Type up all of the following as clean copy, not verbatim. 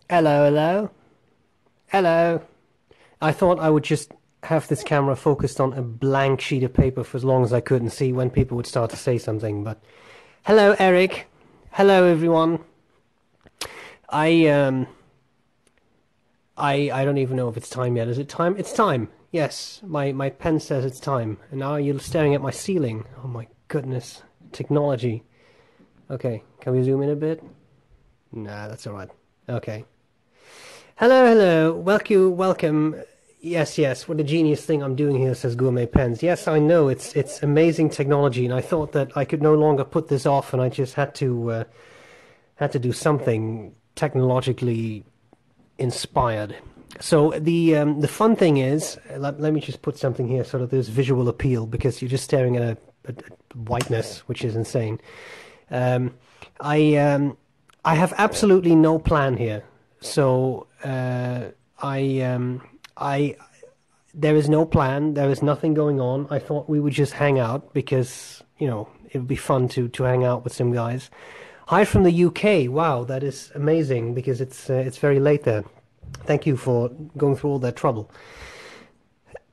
Hello, hello, hello. I thought I would just have this camera focused on a blank sheet of paper for as long as I could and see when people would start to say something. But hello, Eric. Hello, everyone. I um I don't even know if it's time yet. Is it time? It's time. Yes, my pen says it's time. And now you're staring at my ceiling. Oh my goodness, technology. Okay, can we zoom in a bit? Nah, that's all right. Okay. Hello, hello. Welcome. Yes, yes. What a genius thing I'm doing here, says Gourmet Pens. Yes, I know it's amazing technology, and I thought that I could no longer put this off, and I just had to do something technologically inspired. So the fun thing is, let me just put something here so that there's visual appeal because you're just staring at a whiteness, which is insane. Um, I have absolutely no plan here. So I there is no plan. There is nothing going on. I thought we would just hang out because it would be fun to hang out with some guys. Hi from the UK. Wow, that is amazing because it's very late there. Thank you for going through all that trouble.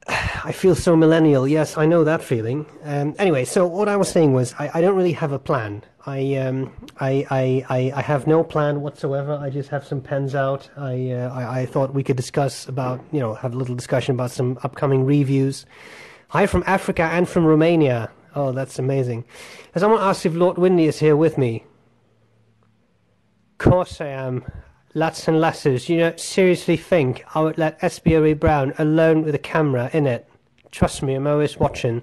I feel so millennial. Yes, I know that feeling. Anyway, so what I was saying was I don't really have a plan. I have no plan whatsoever. I just have some pens out. I thought we could discuss about, have a little discussion about some upcoming reviews. Hi from Africa and from Romania. Oh, that's amazing. Someone asked if Lord Windy is here with me. Of course I am. Lads and lasses, seriously think I would let SBREBROWN alone with a camera in it? Trust me, I'm always watching.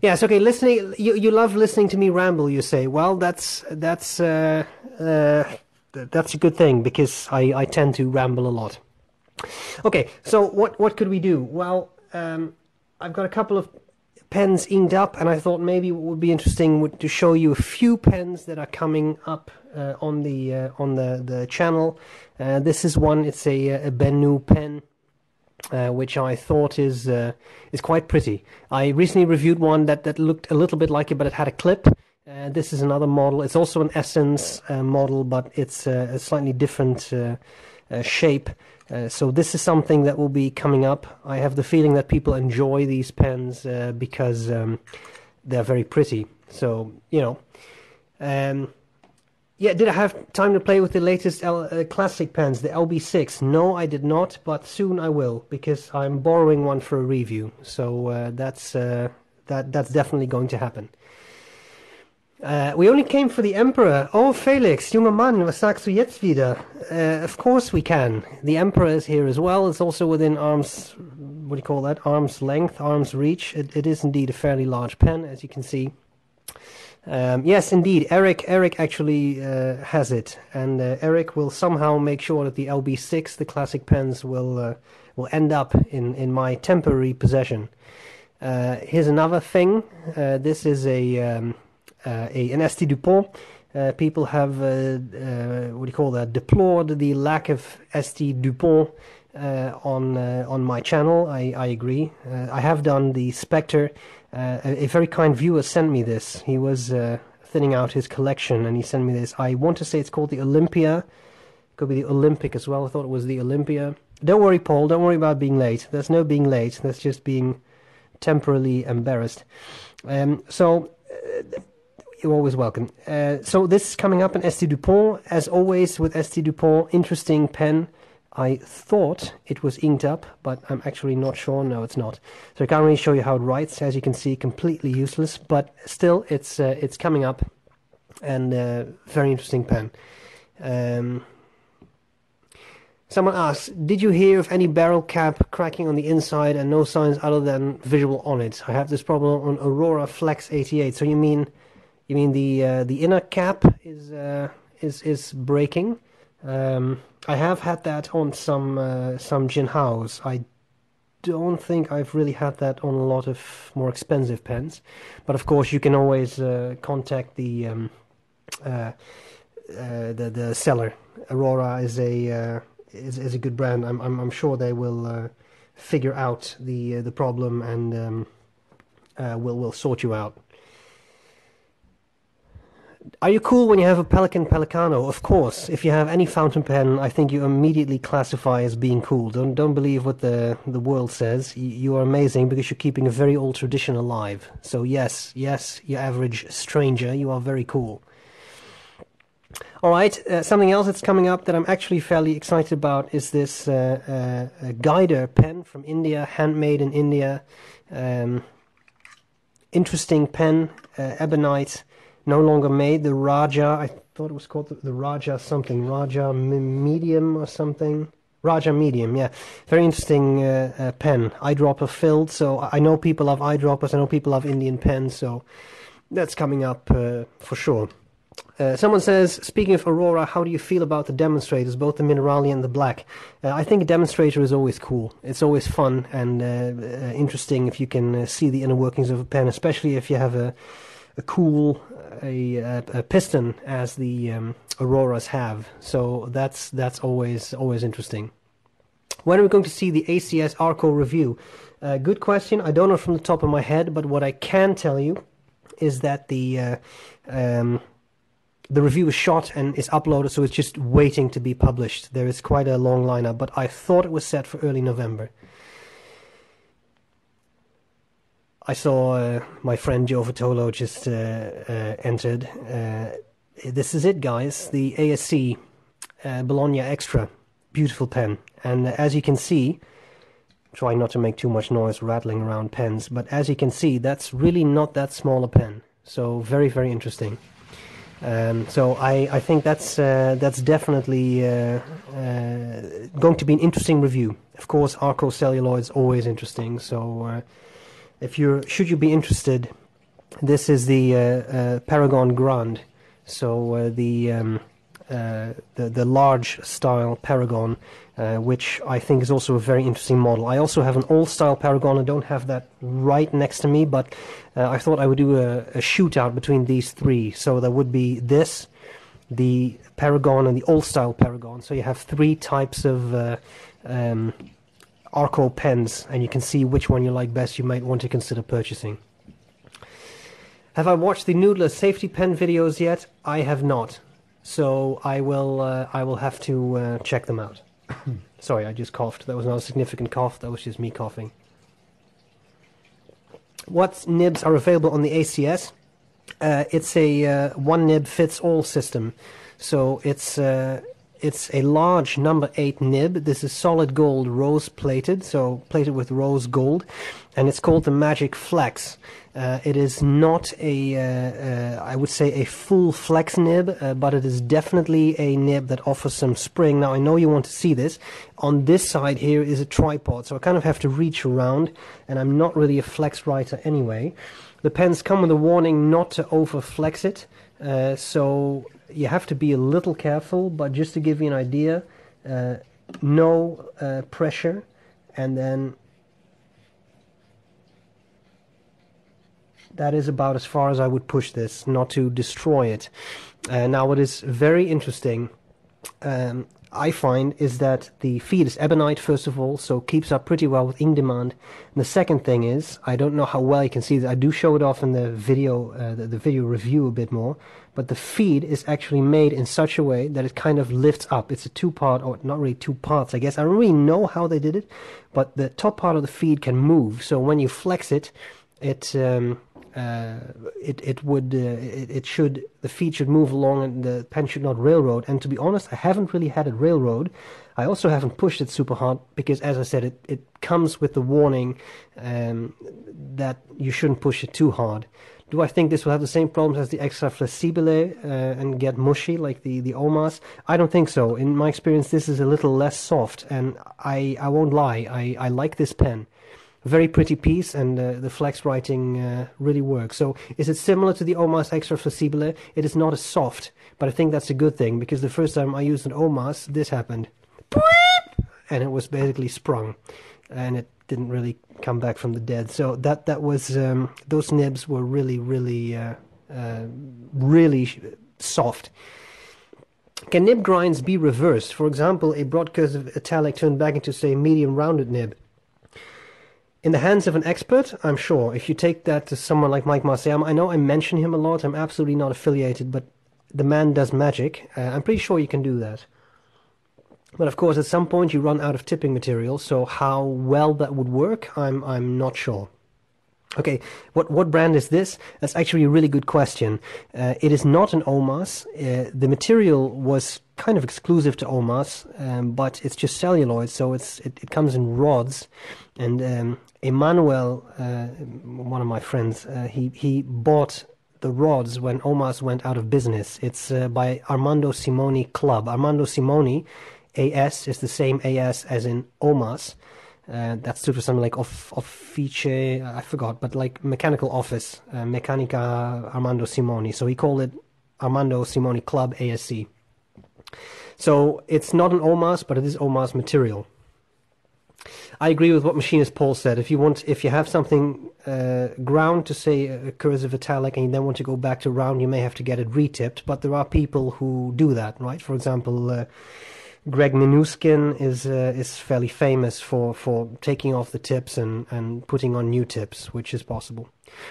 Yes, okay, listening. You love listening to me ramble, you say. Well, that's a good thing because I tend to ramble a lot. Okay, so what could we do? Well, I've got a couple of pens inked up, and I thought maybe what would be interesting to show you a few pens that are coming up on the channel. This is one. It's a Bennu pen, which I thought is quite pretty. I recently reviewed one that looked a little bit like it, but it had a clip. This is another model. It's also an Essence model, but it's a slightly different shape. So this is something that will be coming up. I have the feeling that people enjoy these pens because they're very pretty. So, yeah, did I have time to play with the latest classic pens, the LB6? No, I did not, but soon I will because I'm borrowing one for a review. So that's definitely going to happen. We only came for the Emperor. Oh, Felix, junger Mann, was sagst du jetzt wieder? Of course we can. The Emperor is here as well. It's also within arm's, what do you call that? Arm's length, arm's reach. It is indeed a fairly large pen, as you can see. Yes, indeed. Eric actually has it, and Eric will somehow make sure that the LB6, the classic pens, will end up in my temporary possession. Here's another thing. This is an ST Dupont. People have what do you call that? Deplored the lack of ST Dupont on my channel. I agree. I have done the Spectre. A very kind viewer sent me this. He was thinning out his collection, and he sent me this. I want to say it's called the Olympia. Could be the Olympic as well. I thought it was the Olympia. Don't worry, Paul. Don't worry about being late. There's no being late. That's just being temporarily embarrassed. So you're always welcome. So this is coming up in ST Dupont. As always with ST Dupont, interesting pen. I thought it was inked up, but I'm actually not sure. No, it's not. So I can't really show you how it writes. As you can see, completely useless, but still, it's coming up, and very interesting pen. Someone asks, did you hear of any barrel cap cracking on the inside and no signs other than visual on it? I have this problem on Aurora Flex 88. So you mean the inner cap is breaking? I have had that on some Jinhaos. I don't think I've really had that on a lot of more expensive pens, but of course you can always contact the seller. Aurora is a good brand. I'm sure they will figure out the problem and will sort you out. Are you cool when you have a Pelican Pelicano? Of course. If you have any fountain pen, I think you immediately classify as being cool. Don't believe what the world says. You are amazing because you're keeping a very old tradition alive. So yes, you average stranger, you are very cool. All right, something else that's coming up that I'm actually fairly excited about is this Guider pen from India, handmade in India. Interesting pen, ebonite, no longer made. The Raja, I thought it was called the Raja something, Raja Medium or something. Raja Medium, yeah. Very interesting pen. Eyedropper filled, so I know people love eyedroppers, I know people love Indian pens, so that's coming up for sure. Someone says, speaking of Aurora, how do you feel about the demonstrators, both the Minerali and the black? I think a demonstrator is always cool. It's always fun and interesting if you can see the inner workings of a pen, especially if you have a cool piston as the Auroras have. So that's always interesting. When are we going to see the ACS Arco review? Good question. I don't know from the top of my head, but what I can tell you is that the review is shot and is uploaded, so it's just waiting to be published. There is quite a long lineup, but I thought it was set for early November. I saw my friend Joe Vitolo just entered. This is it, guys. The ASC Bologna Extra. Beautiful pen. And as you can see, try not to make too much noise rattling around pens, but as you can see, that's really not that small a pen. So very, very interesting. So I think that's definitely going to be an interesting review. Of course, Arco Celluloid is always interesting. So should you be interested, this is the Paragon Grande. So the large style Paragon, which I think is also a very interesting model. I also have an old style Paragon. I don't have that right next to me, but I thought I would do a shootout between these three. So there would be this, the Paragon, and the old style Paragon. So you have three types of Arco pens, and you can see which one you like best. You might want to consider purchasing. Have I watched the Noodler safety pen videos yet? I have not. So I will have to check them out. Sorry, I just coughed. That was not a significant cough. That was just me coughing. What nibs are available on the ACS? It's a one nib fits all system. So it's a large number 8 nib. This is solid gold rose plated, so plated with rose gold, and it's called the Magic Flex. It is not I would say a full flex nib, but it is definitely a nib that offers some spring. Now I know you want to see this. On this side here is a tripod, so I kind of have to reach around, and I'm not really a flex writer anyway. The pens come with a warning not to over flex it, so you have to be a little careful, but just to give you an idea, no pressure, and then that is about as far as I would push this, not to destroy it. Now what is very interesting, I find, is that the feed is ebonite, first of all, so keeps up pretty well with ink demand. And the second thing is, I don't know how well you can see this, I do show it off in the video, the video review a bit more, but the feed is actually made in such a way that it kind of lifts up. It's a two-part, or not really two parts, I guess. I don't really know how they did it, but the top part of the feed can move, so when you flex it, the feed should move along and the pen should not railroad. And to be honest, I haven't really had it railroad. I also haven't pushed it super hard because, as I said, it comes with the warning that you shouldn't push it too hard. Do I think this will have the same problems as the Extra Flexibile and get mushy like the Omas? I don't think so. In my experience, this is a little less soft, and I won't lie, I like this pen. Very pretty piece, and the flex writing really works. So is it similar to the Omas Extra Flexibile? It is not as soft, but I think that's a good thing, because the first time I used an Omas, this happened. And it was basically sprung, and it didn't really come back from the dead. So that was, those nibs were really, really, really soft. Can nib grinds be reversed? For example, a broad cursive italic turned back into, say, medium rounded nib. In the hands of an expert, I'm sure. If you take that to someone like Mike Marciama, I know I mention him a lot. I'm absolutely not affiliated, but the man does magic. I'm pretty sure you can do that. But of course, at some point you run out of tipping material, so how well that would work, I'm not sure. Okay, what brand is this? That's actually a really good question. It is not an OMAS. The material was kind of exclusive to OMAS, but it's just celluloid, so it comes in rods. And Emmanuel, one of my friends, he bought the rods when OMAS went out of business. It's by Armando Simoni Club. Armando Simoni, AS, is the same AS as in OMAS. That stood for something like Office, I forgot, but like mechanical office, Meccanica Armando Simoni. So he called it Armando Simoni Club ASC. So it's not an OMAS, but it is OMAS material. I agree with what machinist Paul said. If you have something ground to say a cursive italic and you then want to go back to round, you may have to get it retipped. But there are people who do that, right? For example, Greg Minuskin is fairly famous for taking off the tips and putting on new tips, which is possible.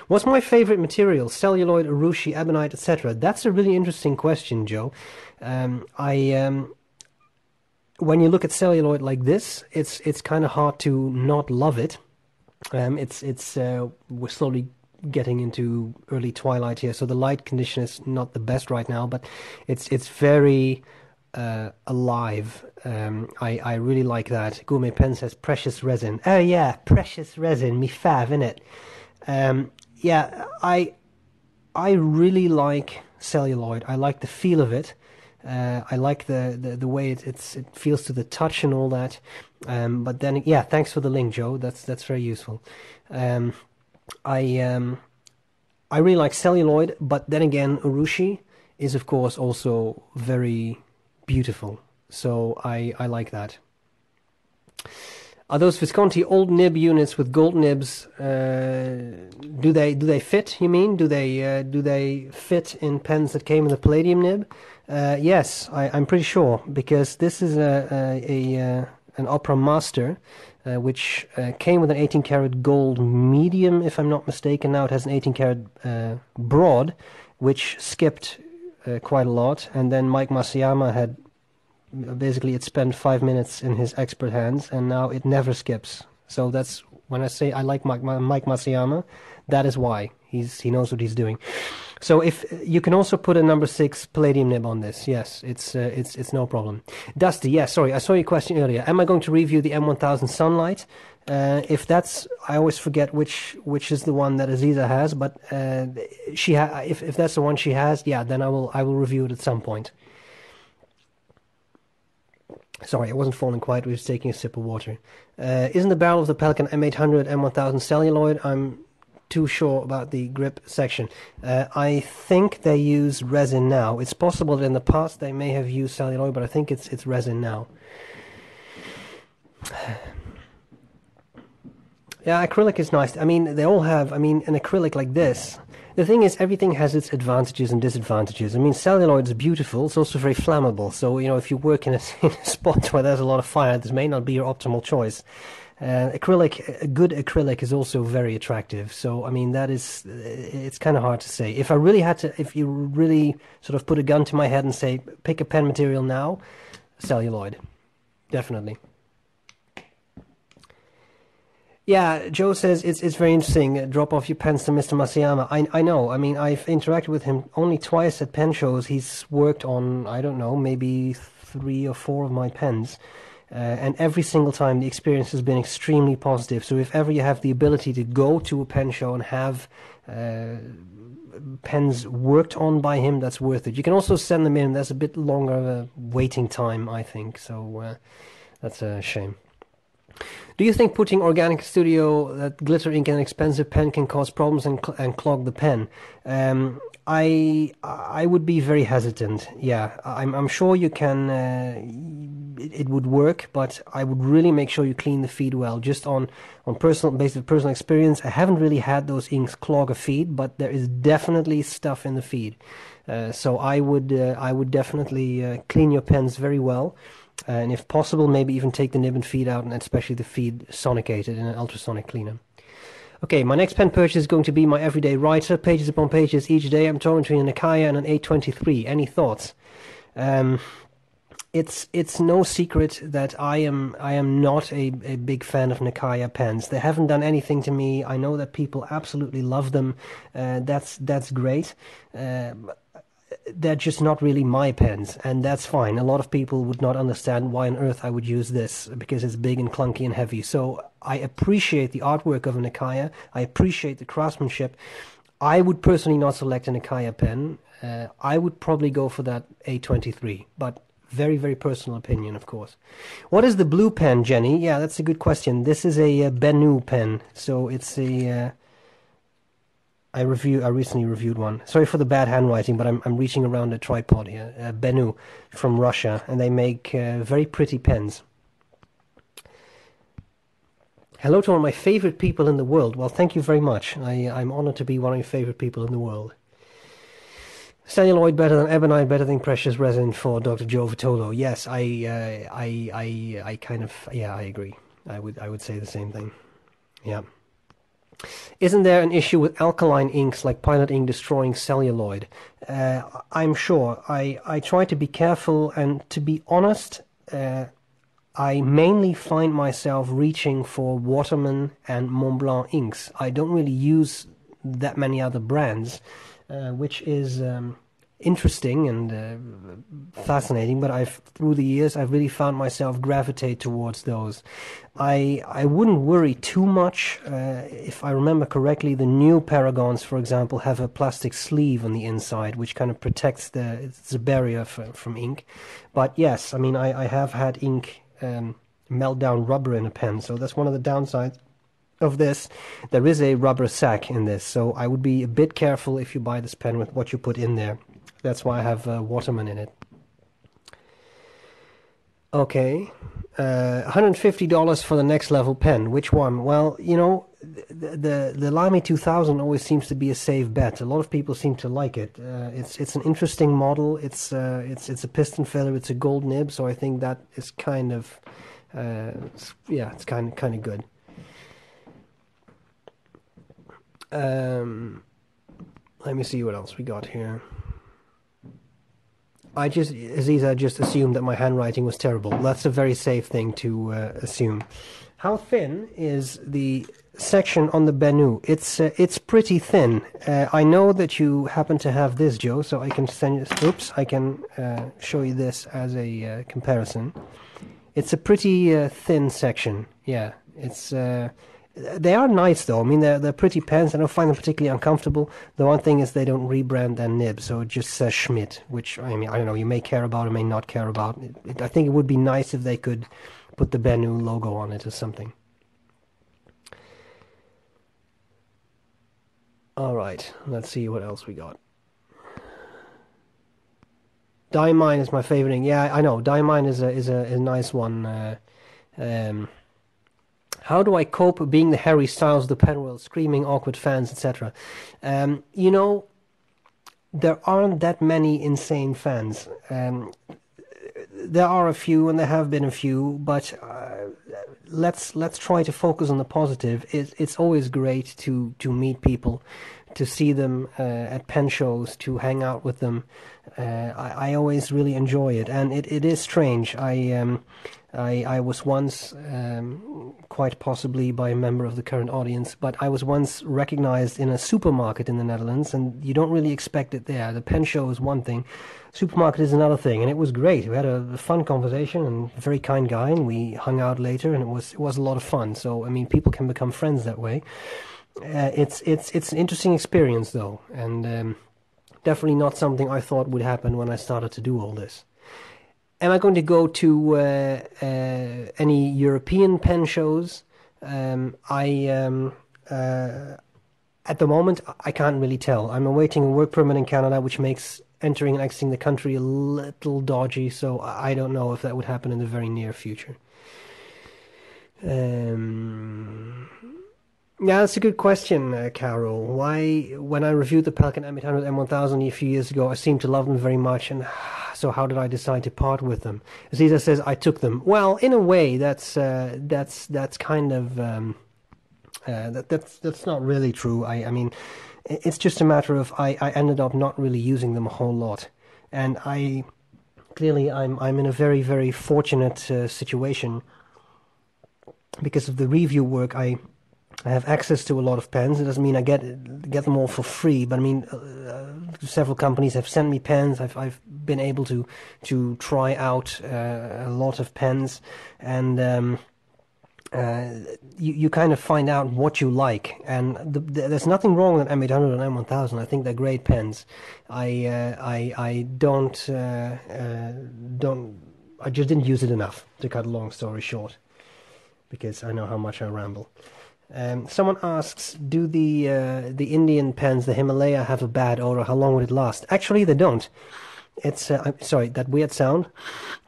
What's my favorite material? Celluloid, urushi, ebonite, etc. That's a really interesting question, Joe. When you look at celluloid like this, it's kind of hard to not love it. We're slowly getting into early twilight here, so the light condition is not the best right now, but it's very alive. I really like that. Gourmet Pen says precious resin. Oh yeah, precious resin, me fav, innit? Yeah, I really like celluloid. I like the feel of it. I like the way it feels to the touch and all that. But then, yeah, thanks for the link, Joe. That's very useful. I really like celluloid, but then again, urushi is of course also very beautiful. So I like that. Are those Visconti old nib units with gold nibs? Do they fit? You mean? Do they fit in pens that came in the palladium nib? Yes, I'm pretty sure, because this is an Opera Master, which came with an 18 karat gold medium, if I'm not mistaken. Now it has an 18 karat broad, which skipped quite a lot, and then Mike Masayama had basically it spent 5 minutes in his expert hands, and now it never skips. So that's when I say I like Mike Masayama, that is why he knows what he's doing. So if you can also put a number 6 palladium nib on this, yes, it's no problem. Dusty, yes, sorry, I saw your question earlier. Am I going to review the M1000 Sunlight? If that's, I always forget which is the one that Aziza has, but if that's the one she has, yeah, then I will review it at some point. Sorry, I wasn't falling quiet. We were taking a sip of water. Isn't the barrel of the Pelican M800 M1000 celluloid? I'm too sure about the grip section. I think they use resin now. It's possible that in the past they may have used celluloid, but I think it's resin now. Yeah, acrylic is nice. I mean, they all have. I mean, an acrylic like this. The thing is, everything has its advantages and disadvantages. I mean, celluloid is beautiful. It's also very flammable. So, if you work in a spot where there's a lot of fire, this may not be your optimal choice. Acrylic, a good acrylic is also very attractive. So, I mean, it's kind of hard to say. If you really sort of put a gun to my head and say, pick a pen material now, celluloid. Definitely. Yeah, Joe says it's very interesting. Drop off your pens to Mr. Masayama. I know. I mean, I've interacted with him only twice at pen shows. He's worked on, I don't know, maybe 3 or 4 of my pens. And every single time the experience has been extremely positive. So if ever you have the ability to go to a pen show and have pens worked on by him, that's worth it. You can also send them in. There's a bit longer of a waiting time, I think. So that's a shame. Do you think putting Organic Studio, that glitter ink in an expensive pen, can cause problems and clog the pen? I would be very hesitant. Yeah, I'm sure you can. It would work, but I would really make sure you clean the feed well. Just on personal experience, I haven't really had those inks clog a feed, but there is definitely stuff in the feed. So I would definitely clean your pens very well. And if possible, maybe even take the nib and feed out, and especially the feed sonicated in an ultrasonic cleaner. Okay, my next pen purchase is going to be my everyday writer, pages upon pages each day. I'm torn between an Acaia and an 823. Any thoughts? It's no secret that I am not a big fan of Acaia pens. They haven't done anything to me. I know that people absolutely love them. That's great. They're just not really my pens, and that's fine. A lot of people would not understand why on earth I would use this, because it's big and clunky and heavy. So I appreciate the artwork of an Acaia. I appreciate the craftsmanship. I would personally not select an Acaia pen. I would probably go for that A23, but very, very personal opinion, of course. What is the blue pen, Jenny? Yeah, that's a good question. This is a B.R.E pen, so it's a... I recently reviewed one. Sorry for the bad handwriting, but I'm reaching around a tripod here. B.R.E from Russia, and they make very pretty pens. Hello to one of my favorite people in the world. Well, thank you very much. I'm honored to be one of your favorite people in the world. Celluloid better than ebonite, better than precious resin for Dr. Joe Vitolo. Yes, I kind of, yeah, I agree. I would say the same thing. Yeah. Isn't there an issue with alkaline inks like Pilot ink destroying celluloid? I'm sure. I try to be careful, and to be honest, I mainly find myself reaching for Waterman and Mont Blanc inks. I don't really use that many other brands, which is interesting and fascinating, but through the years I've really found myself gravitate towards those. I wouldn't worry too much. If I remember correctly, the new Paragons, for example, have a plastic sleeve on the inside which kind of protects it's a barrier from ink. But yes, I mean, I have had ink melt down rubber in a pen, so that's one of the downsides of this. There is a rubber sac in this, so I would be a bit careful if you buy this pen with what you put in there. That's why I have Waterman in it. Okay, $150 for the next level pen. Which one? Well, you know, the Lamy 2000 always seems to be a safe bet. A lot of people seem to like it. It's an interesting model. It's a piston feather. It's a gold nib, so I think that is kind of yeah, it's kind of good. Let me see what else we got here. Aziza just assumed that my handwriting was terrible. That's a very safe thing to assume. How thin is the section on the B.R.E? It's pretty thin. I know that you happen to have this, Joe, so I can send you. Oops, I can show you this as a comparison. It's a pretty thin section. Yeah, it's. They are nice though. I mean, they're pretty pens. I don't find them particularly uncomfortable. The one thing is they don't rebrand their nib, so it just says Schmidt, which, I mean, I don't know, you may care about or may not care about. I think it would be nice if they could put the B.R.E logo on it or something. Alright, let's see what else we got. Diamine is my favorite ink. Yeah, I know, Diamine is a nice one. How do I cope being the Harry Styles of the pen world, screaming, awkward fans, etc.? You know, there aren't that many insane fans. There are a few, and there have been a few, but let's try to focus on the positive. It's always great to meet people, to see them at pen shows, to hang out with them. I always really enjoy it, and it is strange. I was once, quite possibly by a member of the current audience, but I was once recognized in a supermarket in the Netherlands, and you don't really expect it there. The pen show is one thing, supermarket is another thing, and it was great. We had a fun conversation, and a very kind guy, and we hung out later, and it was a lot of fun. So, I mean, people can become friends that way. It's an interesting experience, though, and definitely not something I thought would happen when I started to do all this. Am I going to go to any European pen shows? At the moment, I can't really tell. I'm awaiting a work permit in Canada, which makes entering and exiting the country a little dodgy, so I don't know if that would happen in the very near future. Yeah, that's a good question, Carol. Why, when I reviewed the Pelican M800 M1000 a few years ago, I seemed to love them very much, and so how did I decide to part with them? Aziza says I took them. Well, in a way, that's kind of that's not really true. I mean, it's just a matter of I ended up not really using them a whole lot, and I'm in a very, very fortunate situation because of the review work. I have access to a lot of pens. It doesn't mean I get them all for free, but I mean several companies have sent me pens. I've been able to try out a lot of pens, and you kind of find out what you like. And there's nothing wrong with M800 and M1000. I think they're great pens. I just didn't use it enough, to cut a long story short, because I know how much I ramble. Someone asks, do the Indian pens, the Himalaya, have a bad odor? How long would it last? Actually, they don't. It's I'm sorry, that weird sound,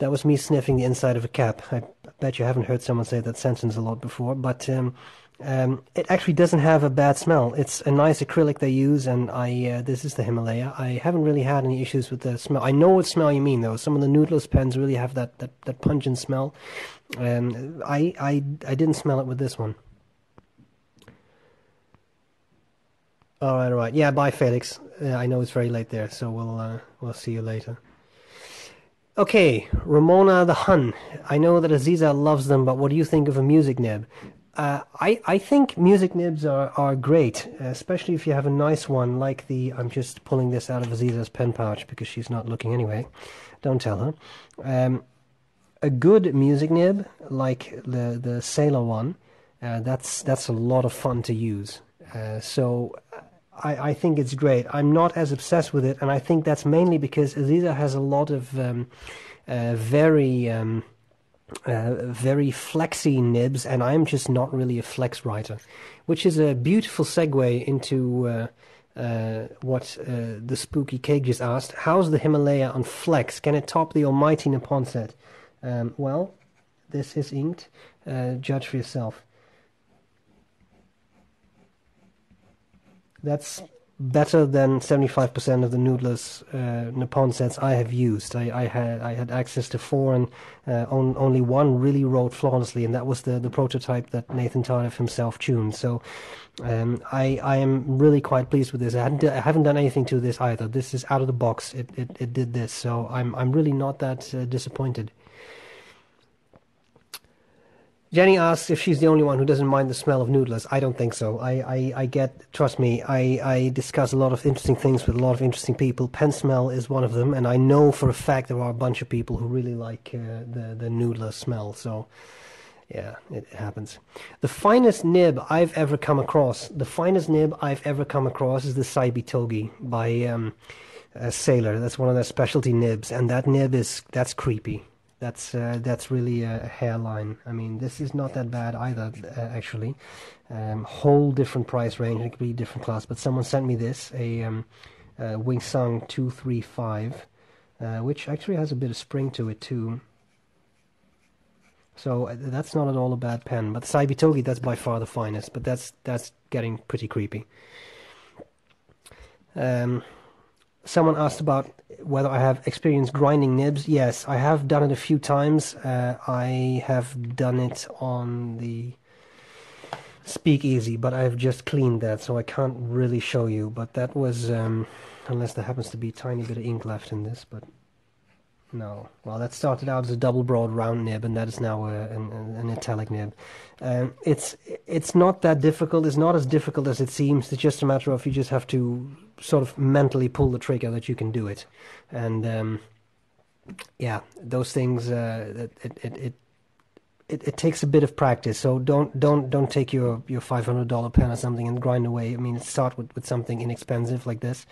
that was me sniffing the inside of a cap. I bet you haven't heard someone say that sentence a lot before, but it actually doesn't have a bad smell. It's a nice acrylic they use, and this is the Himalaya. I haven't really had any issues with the smell. I know what smell you mean, though. Some of the Noodler's pens really have that pungent smell. I didn't smell it with this one. All right. Yeah, bye, Felix. I know it's very late there, so we'll see you later. Okay, Ramona the Hun. I know that Aziza loves them, but what do you think of a music nib? I think music nibs are great, especially if you have a nice one like the... I'm just pulling this out of Aziza's pen pouch because she's not looking anyway. Don't tell her. A good music nib, like the Sailor one, that's a lot of fun to use. So I think it's great. I'm not as obsessed with it, and I think that's mainly because Aziza has a lot of very flexy nibs, and I'm just not really a flex writer, which is a beautiful segue into what the Spooky Cake just asked. How's the Himalaya on flex? Can it top the almighty Nippon set? Well, this is inked. Judge for yourself. That's better than 75% of the Noodler's Nippon sets I have used. I had access to 4, and only one really wrote flawlessly, and that was the prototype that Nathan Tardif himself tuned. So I am really quite pleased with this. I haven't done anything to this either. This is out of the box. It did this, so I'm really not that disappointed. Jenny asks if she's the only one who doesn't mind the smell of Noodlers. I don't think so. Trust me, I discuss a lot of interesting things with a lot of interesting people. Pen smell is one of them, and I know for a fact there are a bunch of people who really like the Noodler smell. So, yeah, it happens. The finest nib I've ever come across, is the Saibi Togi by Sailor. That's one of their specialty nibs, and that nib that's creepy. That's really a hairline. I mean, this is not that bad either, actually. Whole different price range. It could be different class. But someone sent me this, a Wingsung 235, which actually has a bit of spring to it too. So that's not at all a bad pen. But the Saibi Togi, that's by far the finest. But that's getting pretty creepy. Someone asked about whether I have experience grinding nibs. Yes, I have done it a few times. I have done it on the Speakeasy, but I've just cleaned that, so I can't really show you. But that was, unless there happens to be a tiny bit of ink left in this, but no. Well, that started out as a double broad round nib, and that is now an italic nib. It's not that difficult. It's not as difficult as it seems. It's just a matter of you just have to sort of mentally pull the trigger that you can do it. And yeah, those things, it takes a bit of practice. So don't take your $500 pen or something and grind away. I mean, start with something inexpensive like this.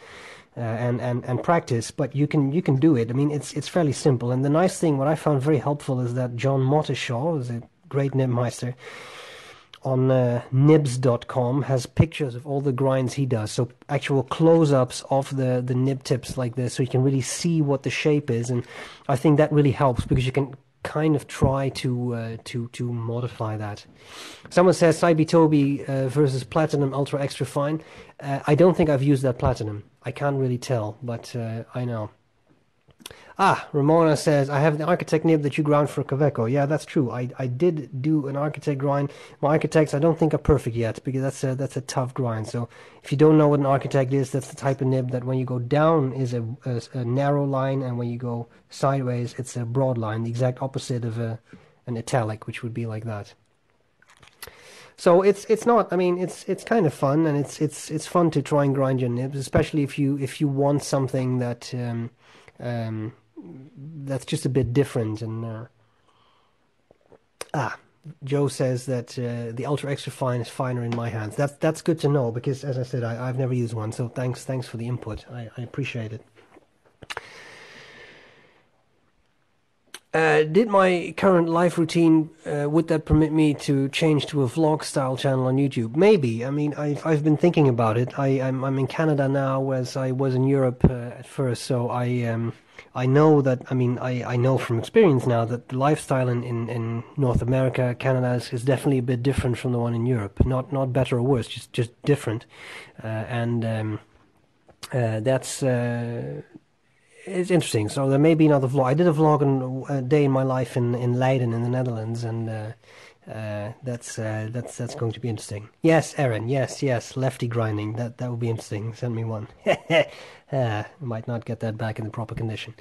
And practice, but you can do it. I mean, it's fairly simple. And the nice thing, what I found very helpful, is that John Mottershaw is a great nibmeister on nibs.com, has pictures of all the grinds he does, so actual close-ups of the nib tips like this, so you can really see what the shape is. And I think that really helps because you can kind of try to modify that. Someone says Saibi Tobi versus Platinum Ultra Extra Fine. I don't think I've used that Platinum. I can't really tell, but I know. Ah, Ramona says, I have the architect nib that you ground for Kaveco. Yeah, that's true. I did do an architect grind. My architects I don't think are perfect yet because that's a tough grind. So if you don't know what an architect is, that's the type of nib that when you go down is a narrow line, and when you go sideways, it's a broad line, the exact opposite of an italic, which would be like that. So it's not. I mean, it's kind of fun, and it's fun to try and grind your nibs, especially if you want something that that's just a bit different. And Joe says that the Ultra Extra Fine is finer in my hands. That's good to know because, as I said, I've never used one. So thanks for the input. I appreciate it. Did my current life routine would that permit me to change to a vlog style channel on YouTube? Maybe. I mean, I've been thinking about it. I'm in Canada now, whereas I was in Europe at first. So I know that. I mean, I know from experience now that the lifestyle in North America, Canada is definitely a bit different from the one in Europe. Not better or worse, just different. That's. It's interesting. So there may be another vlog. I did a vlog on a day in my life in Leiden in the Netherlands, and that's going to be interesting. Yes, Aaron. Yes. Lefty grinding. That will be interesting. Send me one. Might not get that back in the proper condition.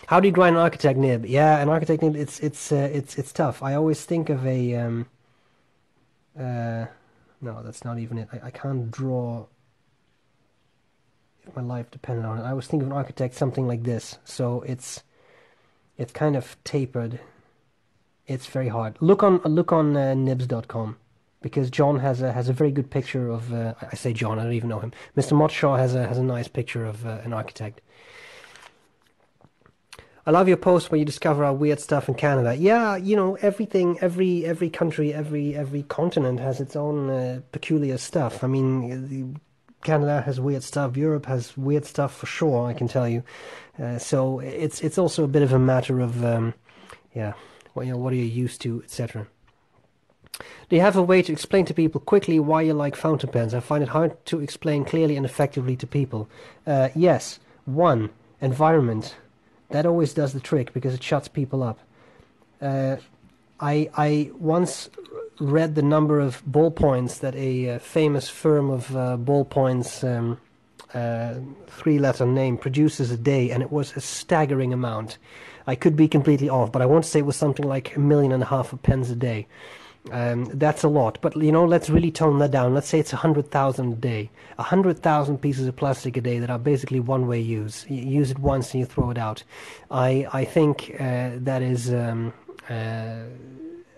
How do you grind an architect nib? Yeah, an architect nib. It's tough. I always think of a. No, that's not even it. I can't draw. If my life depended on it, I was thinking of an architect something like this. So it's kind of tapered. It's very hard. Look on nibs.com because John has a very good picture of. I say John, I don't even know him. Mr. Motshaw has a nice picture of an architect. I love your post where you discover our weird stuff in Canada. Yeah, you know, everything, every country, every continent has its own peculiar stuff. I mean. Canada has weird stuff. Europe has weird stuff for sure. I can tell you. So it's also a bit of a matter of what are you used to, etc. Do you have a way to explain to people quickly why you like fountain pens? I find it hard to explain clearly and effectively to people. Yes, one, environment. That always does the trick because it shuts people up. I once read the number of ballpoints that a famous firm of ballpoints, three-letter name, produces a day, and it was a staggering amount. I could be completely off, but I want to say it was something like 1.5 million of pens a day. That's a lot, but you know, let's really tone that down. Let's say it's 100,000 a day, 100,000 pieces of plastic a day that are basically one-way use. You use it once and you throw it out. I think that is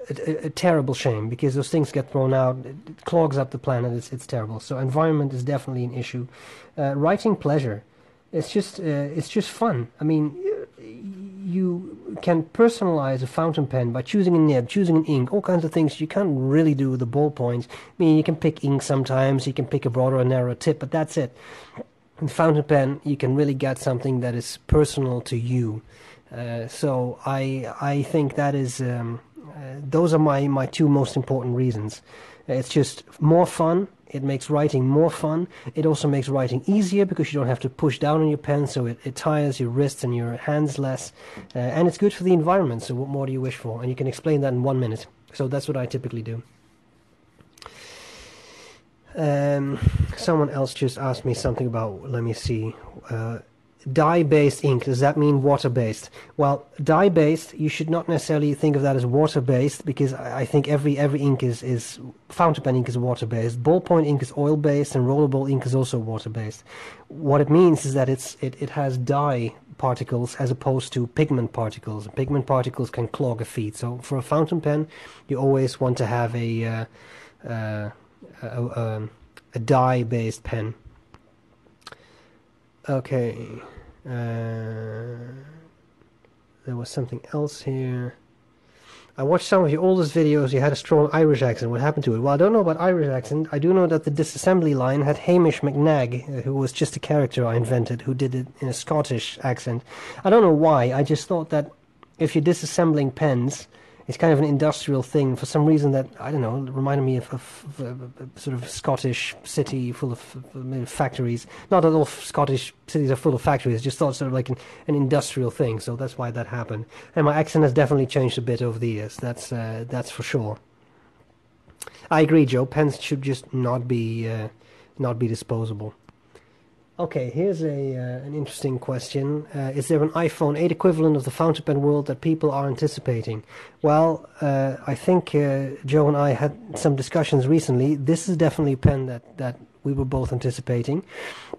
a terrible shame because those things get thrown out. It clogs up the planet. It's terrible. So environment is definitely an issue. Writing pleasure. It's just fun. I mean, you can personalize a fountain pen by choosing a nib, choosing an ink, all kinds of things you can't really do with the ballpoint. I mean, you can pick ink sometimes, you can pick a broader or narrower tip, but that's it. In fountain pen, you can really get something that is personal to you. So I think that is those are my two most important reasons. It's just more fun. It makes writing more fun. It also makes writing easier because you don't have to push down on your pen, so it tires your wrists and your hands less. And it's good for the environment, so what more do you wish for? And you can explain that in 1 minute. So that's what I typically do. Someone else just asked me something about, let me see, dye-based ink. Does that mean water-based? Well, dye-based, you should not necessarily think of that as water-based because I think every ink is fountain pen ink is water-based. Ballpoint ink is oil-based, and rollerball ink is also water-based. What it means is that it has dye particles as opposed to pigment particles. Pigment particles can clog a feed. So for a fountain pen, you always want to have a dye-based pen. Okay. There was something else here. I watched some of your oldest videos. You had a strong Irish accent. What happened to it? Well, I don't know about Irish accent. I do know that the disassembly line had Hamish McNag, who was just a character I invented, who did it in a Scottish accent. I don't know why. I just thought that if you're disassembling pens, it's kind of an industrial thing for some reason that, I don't know, reminded me of a sort of Scottish city full of factories. Not that all Scottish cities are full of factories, just thought sort of like an industrial thing, so that's why that happened. And my accent has definitely changed a bit over the years, that's for sure. I agree, Joe, pens should just not be disposable. Okay, here's an interesting question. Is there an iPhone 8 equivalent of the fountain pen world that people are anticipating? Well, I think Joe and I had some discussions recently. This is definitely a pen that we were both anticipating.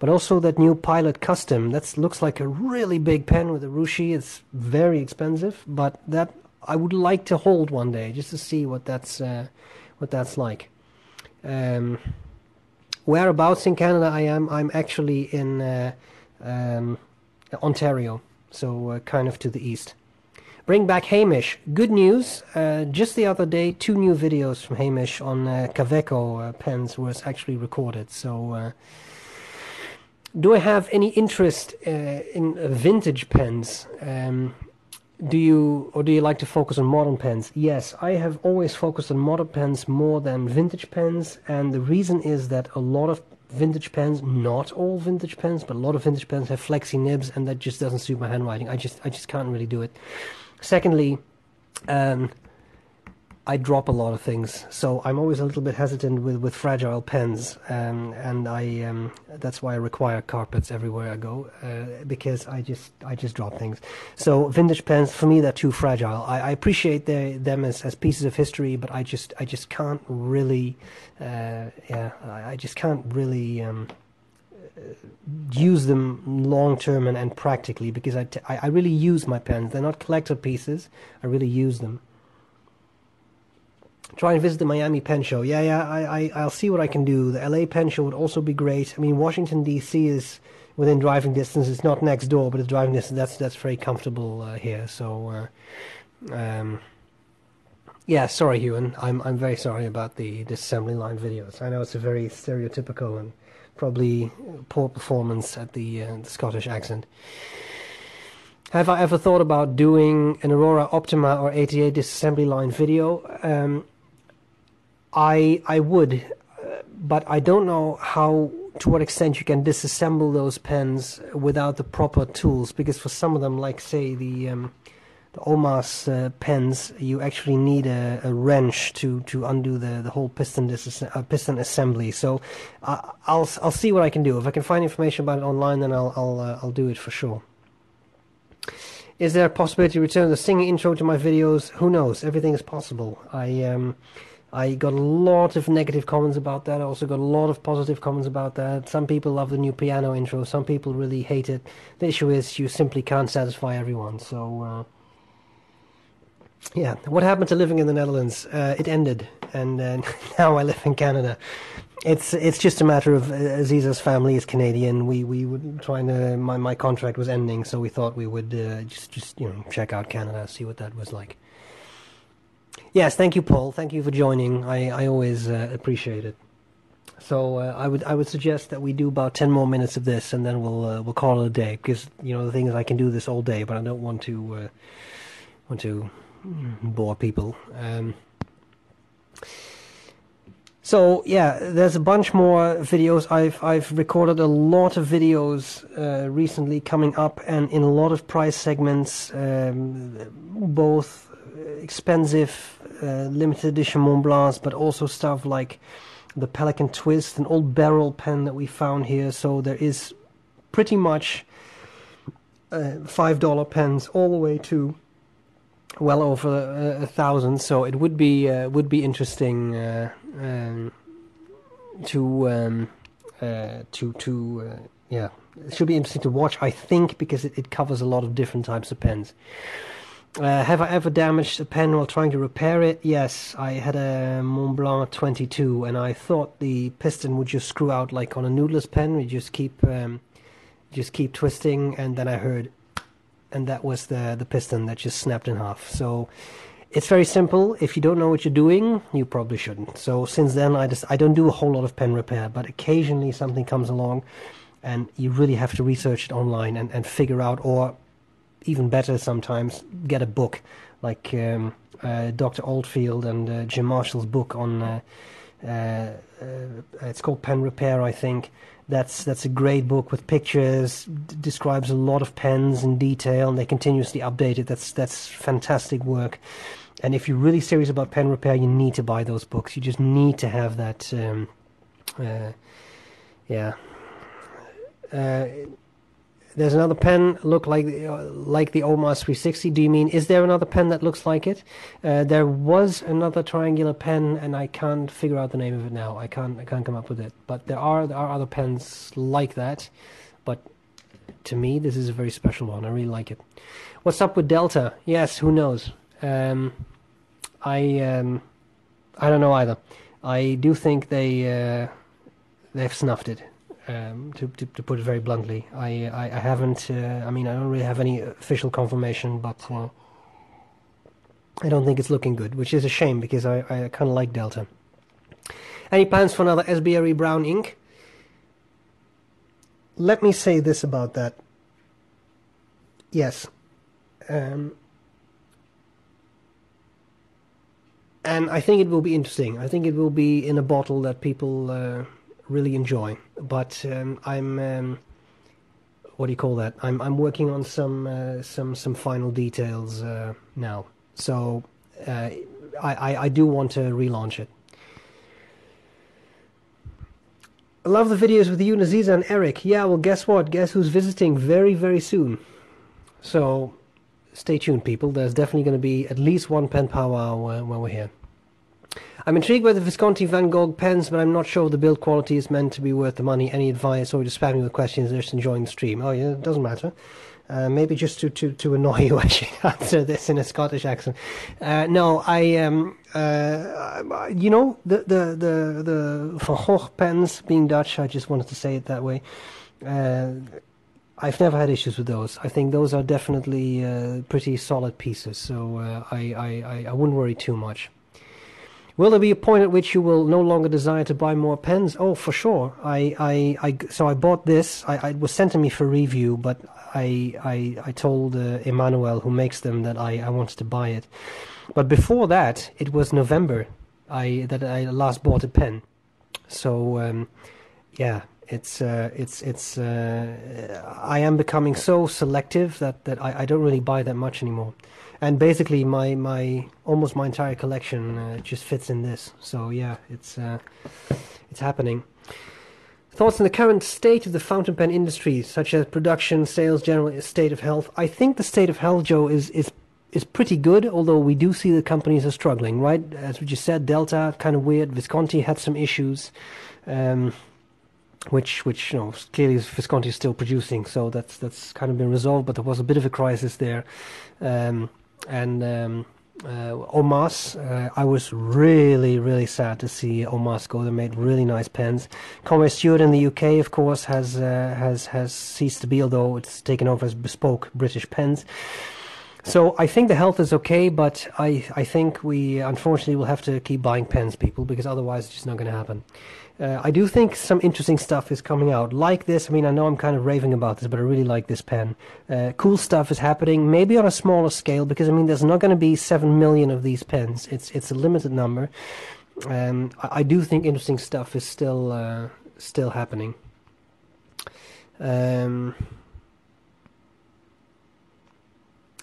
But also that new Pilot Custom. That looks like a really big pen with a ruchi. It's very expensive, but that I would like to hold one day just to see what that's like. Whereabouts in Canada I am? I'm actually in Ontario, so kind of to the east. Bring back Hamish. Good news. Just the other day, 2 new videos from Hamish on Kaweco pens was actually recorded. So, do I have any interest in vintage pens? Do you like to focus on modern pens? Yes, I have always focused on modern pens more than vintage pens, and the reason is that a lot of vintage pens, not all vintage pens, but a lot of vintage pens have flexi nibs, and that just doesn't suit my handwriting. I just can't really do it. Secondly, I drop a lot of things, so I'm always a little bit hesitant with fragile pens, and that's why I require carpets everywhere I go, because I just drop things. So vintage pens, for me, they're too fragile. I appreciate them as pieces of history, but I just can't really, I just can't really use them long term and practically, because I really use my pens. They're not collector pieces. I really use them. Try and visit the Miami Pen Show. I'll see what I can do. The LA Pen Show would also be great. I mean, Washington, D.C. is within driving distance. It's not next door, but it's driving distance. That's very comfortable here. So, yeah, sorry, Ewan. I'm very sorry about the assembly line videos. I know it's a very stereotypical and probably poor performance at the Scottish accent. Have I ever thought about doing an Aurora Optima or 88 disassembly line video? I would, but I don't know to what extent you can disassemble those pens without the proper tools, because for some of them, like say the Omas pens, you actually need a wrench to undo the whole piston assembly. So I'll see what I can do. If I can find information about it online, then I'll do it for sure. Is there a possibility to return the singing intro to my videos? Who knows? Everything is possible. I got a lot of negative comments about that. I also got a lot of positive comments about that. Some people love the new piano intro. Some people really hate it. The issue is you simply can't satisfy everyone. So, yeah. What happened to living in the Netherlands? It ended. And now I live in Canada. It's just a matter of Aziza's family is Canadian. We were trying to... My contract was ending, so we thought we would just check out Canada, see what that was like. Yes, thank you, Paul. Thank you for joining. I always appreciate it. So I would suggest that we do about 10 more minutes of this, and then we'll call it a day. Because the thing is, I can do this all day, but I don't want to bore people. So yeah, there's a bunch more videos. I've recorded a lot of videos recently coming up, and in a lot of price segments, both expensive limited edition Mont Blancs, but also stuff like the Pelican Twist, an old barrel pen that we found here. So there is pretty much $5 pens all the way to well over 1,000. So it would be interesting yeah, it should be interesting to watch, I think, because it covers a lot of different types of pens. Have I ever damaged a pen while trying to repair it? Yes, I had a Mont Blanc 22, and I thought the piston would just screw out like on a noodless pen. We just keep twisting, and then I heard, and that was the piston that just snapped in half. So it's very simple. If you don't know what you're doing, you probably shouldn't. So since then, I don't do a whole lot of pen repair, but occasionally something comes along, and you really have to research it online and figure out, or even better sometimes, get a book like Dr. Oldfield and Jim Marshall's book on it's called Pen Repair, I think. That's a great book with pictures, describes a lot of pens in detail, and they continuously update it. That's fantastic work. And if you're really serious about pen repair, you need to buy those books. You just need to have that. Yeah. There's another pen look like the Omas 360. Do you mean, is there another pen that looks like it? There was another triangular pen, and I can't figure out the name of it now. I can't come up with it. But there are other pens like that. But to me, this is a very special one. I really like it. What's up with Delta? Yes, who knows? I don't know either. I do think they've snuffed it. To put it very bluntly, I haven't. I mean, I don't really have any official confirmation, but I don't think it's looking good, which is a shame because I kind of like Delta. Any plans for another SBREBROWN ink? Let me say this about that. Yes. And I think it will be interesting. I think it will be in a bottle that people really enjoy. But I'm what do you call that? I'm working on some final details now. So I do want to relaunch it. I love the videos with you, Naziza and Eric. Yeah, well, guess what? Guess who's visiting very, very soon? So stay tuned, people. There's definitely going to be at least one pen powwow when we're here. I'm intrigued by the Visconti Van Gogh pens, but I'm not sure the build quality is meant to be worth the money. Any advice, or just spam me with questions? They're just enjoying the stream. Oh yeah, it doesn't matter. Maybe just to annoy you, I should answer this in a Scottish accent. No, you know, the Van Gogh pens, being Dutch, I just wanted to say it that way. I've never had issues with those. I think those are definitely pretty solid pieces, so I wouldn't worry too much. Will there be a point at which you will no longer desire to buy more pens? Oh, for sure. So I bought this. It was sent to me for review, but I told Emmanuel, who makes them, that I wanted to buy it. But before that, it was November that I last bought a pen. So yeah, I am becoming so selective that I don't really buy that much anymore. And basically, almost my entire collection just fits in this. So yeah, it's happening. Thoughts on the current state of the fountain pen industry, such as production, sales, general state of health? I think the state of health, Joe, is pretty good. Although we do see the companies are struggling, right? As we just said, Delta, kind of weird. Visconti had some issues, which you know, clearly Visconti is still producing, so that's kind of been resolved. But there was a bit of a crisis there. Omas, I was really sad to see Omas go. They made really nice pens. Conway Stewart in the UK, of course, has ceased to be, although it's taken over as bespoke British pens. So I think the health is okay, but I think we unfortunately will have to keep buying pens, people, because otherwise it's just not going to happen. I do think some interesting stuff is coming out, like this. I mean, I know I'm kind of raving about this, but I really like this pen. Cool stuff is happening, maybe on a smaller scale, because, I mean, there's not going to be 7 million of these pens. It's a limited number. I do think interesting stuff is still happening.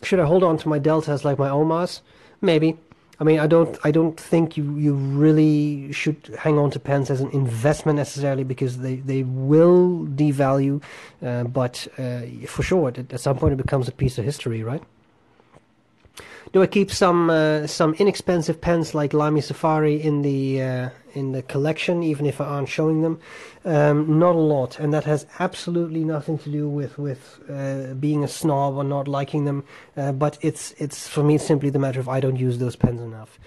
Should I hold on to my Deltas like my Omas? Maybe. I mean, I don't think you really should hang on to pens as an investment necessarily, because they will devalue, but for sure at some point it becomes a piece of history, right? Do I keep some inexpensive pens like Lamy Safari in the collection, even if I aren't showing them? Not a lot, and that has absolutely nothing to do with being a snob or not liking them. But it's for me, it's simply the matter of I don't use those pens enough.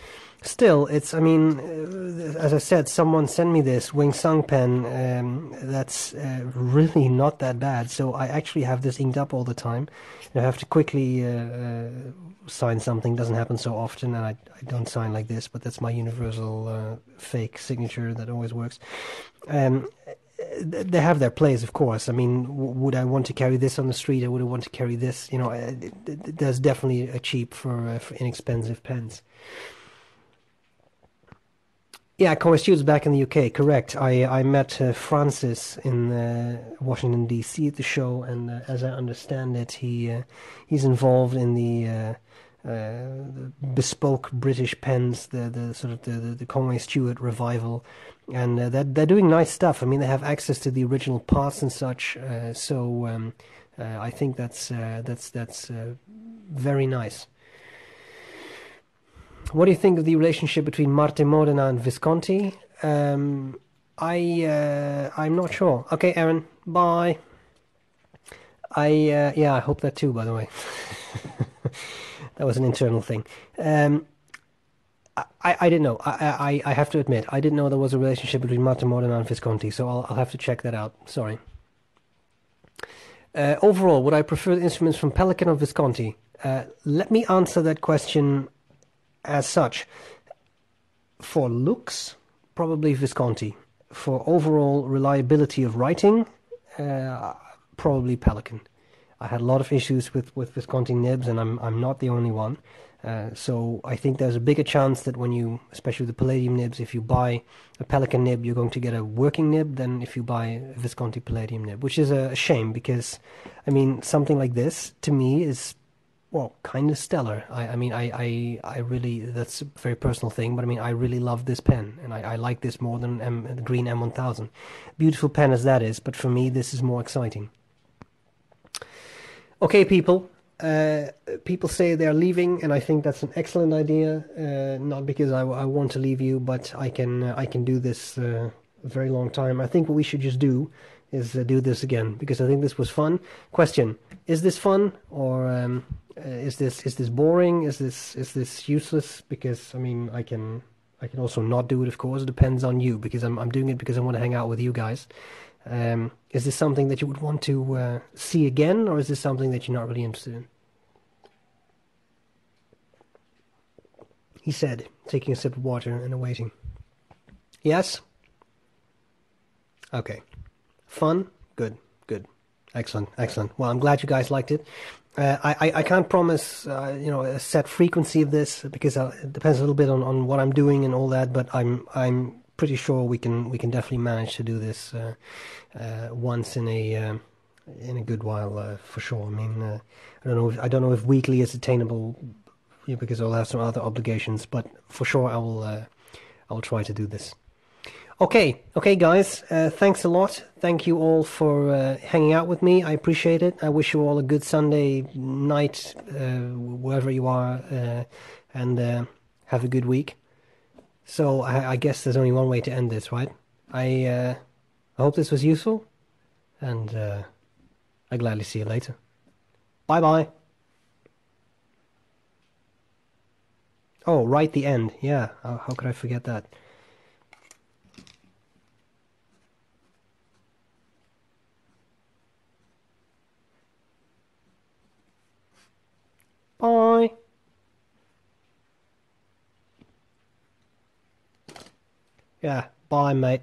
Still, I mean, as I said, someone sent me this Wing Sung pen that's really not that bad. So I actually have this inked up all the time. I have to quickly sign something. Doesn't happen so often, and I don't sign like this, but that's my universal fake signature that always works. they have their place, of course. I mean, would I want to carry this on the street? I would want to carry this. You know, there's definitely a cheap for inexpensive pens. Yeah, Corey Stewart's back in the UK. Correct. I met Francis in Washington D.C. at the show, and as I understand it, he's involved in the bespoke British pens, the sort of the Conway Stewart revival, and they're doing nice stuff. I mean, they have access to the original parts and such, so I think that's very nice. What do you think of the relationship between Marte Modena and Visconti? I'm not sure. Okay, Aaron, bye. Yeah, I hope that too. By the way, that was an internal thing. I didn't know. I have to admit, I didn't know there was a relationship between Marte Modena and Visconti, so I'll have to check that out. Sorry. Overall, would I prefer the instruments from Pelican or Visconti? Let me answer that question as such. For looks, probably Visconti. For overall reliability of writing, probably Pelican. I had a lot of issues with Visconti nibs, and I'm not the only one. So I think there's a bigger chance that when you, especially with the Palladium nibs, if you buy a Pelican nib, you're going to get a working nib than if you buy a Visconti Palladium nib, which is a shame because, I mean, something like this to me is, well, kind of stellar. I mean, I really, that's a very personal thing, but I mean, I really love this pen, and I like this more than the green M1000. Beautiful pen as that is, but for me, this is more exciting. Okay, people. People say they're leaving, and I think that's an excellent idea. Not because I want to leave you, but I can do this a very long time. I think what we should just do is do this again because I think this was fun. Question: is this fun, or is this boring? Is this useless? Because I mean, I can also not do it. Of course, it depends on you because I'm doing it because I want to hang out with you guys. Is this something that you would want to see again, or is this something that you're not really interested in? He said, taking a sip of water and awaiting. Yes? Okay. Fun? Good, good. Excellent, excellent. Well, I'm glad you guys liked it. I can't promise, a set frequency of this because it depends a little bit on what I'm doing and all that, but I'm pretty sure we can definitely manage to do this once in a good while for sure. I mean, I don't know if weekly is attainable because I'll have some other obligations, but for sure I will try to do this. Okay, guys. Thanks a lot. Thank you all for hanging out with me. I appreciate it. I wish you all a good Sunday night, wherever you are, and have a good week. So I guess there's only one way to end this, right? I hope this was useful, and I gladly see you later. Bye-bye. Oh, right, the end. Yeah, how could I forget that? Bye. Yeah, bye, mate.